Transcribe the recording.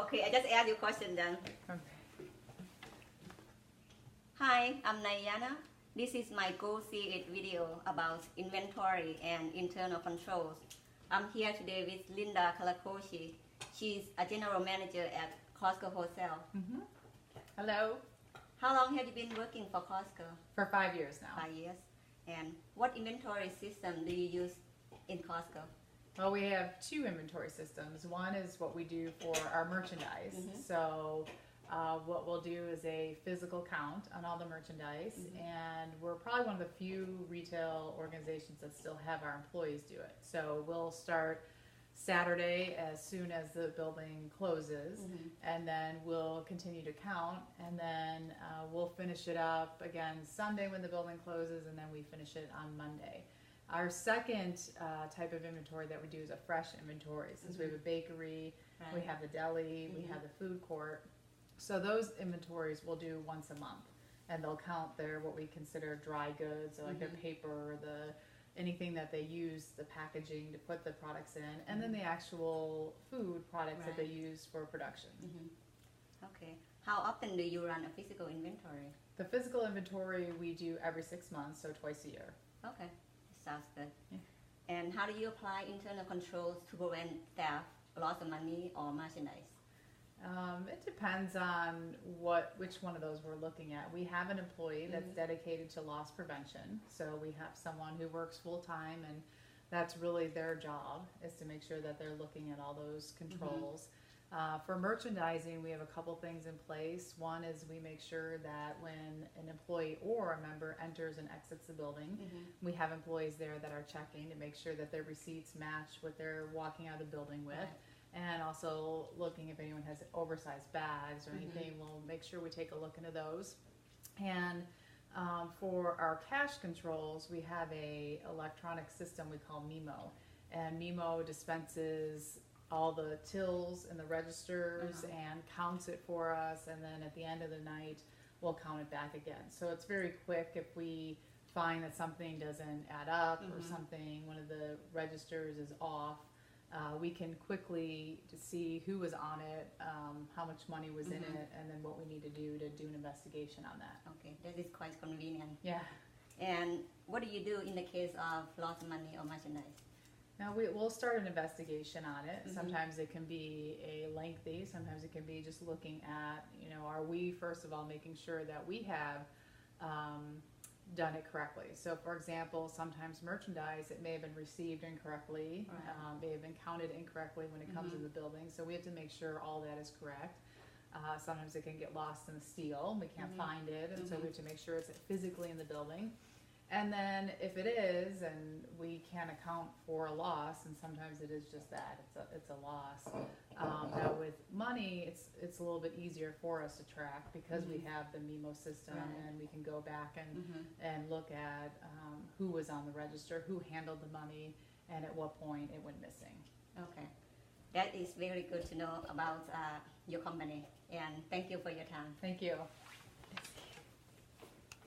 Okay, I just ask you a question then. Okay. Hi, I'm Nayana. This is my Go See It video about inventory and internal controls. I'm here today with Linda Kalakoshi. She's a general manager at Costco Wholesale. Hello. How long have you been working for Costco? For 5 years now. 5 years. And what inventory system do you use in Costco? Well, we have two inventory systems. One is what we do for our merchandise. So what we'll do is a physical count on all the merchandise, and we're probably one of the few retail organizations that still have our employees do it. So we'll start Saturday as soon as the building closes, and then we'll continue to count, and then we'll finish it up again Sunday when the building closes, and then we finish it on Monday. Our second type of inventory that we do is a fresh inventory. Since we have a bakery, we have the deli, we have the food court. So those inventories we'll do once a month, and they'll count their what we consider dry goods, so like their paper, anything that they use, the packaging to put the products in, and then the actual food products that they use for production. Okay. How often do you run a physical inventory? The physical inventory we do every 6 months, so twice a year. Okay, sounds good. And how do you apply internal controls to prevent theft, loss of money, or merchandise? It depends on which one of those we're looking at. We have an employee that's dedicated to loss prevention. So we have someone who works full time, and that's really their job, is to make sure that they're looking at all those controls. For merchandising, we have a couple things in place. One is we make sure that when an employee or a member enters and exits the building, we have employees there that are checking to make sure that their receipts match what they're walking out of the building with. And also looking if anyone has oversized bags or anything, we'll make sure we take a look into those. And for our cash controls, we have a electronic system we call MIMO. And MIMO dispenses all the tills and the registers and counts it for us, and then at the end of the night we'll count it back again. So it's very quick if we find that something doesn't add up or something, one of the registers is off. We can quickly see who was on it, how much money was in it, and then what we need to do an investigation on that. Okay, that is quite convenient. Yeah. And what do you do in the case of lost money or merchandise? Now we'll start an investigation on it. Sometimes it can be lengthy, sometimes it can be just looking at, are we first of all making sure that we have done it correctly. So for example, sometimes merchandise, it may have been received incorrectly, may have been counted incorrectly when it comes to the building, so we have to make sure all that is correct. Sometimes it can get lost in the steel, we can't find it, and so we have to make sure it's physically in the building. And then if it is, and we can't account for a loss, and sometimes it is just that, it's a loss. Now with money, it's a little bit easier for us to track because we have the MIMO system, and we can go back and look at who was on the register, who handled the money, and at what point it went missing. Okay, that is very good to know about your company, and thank you for your time. Thank you.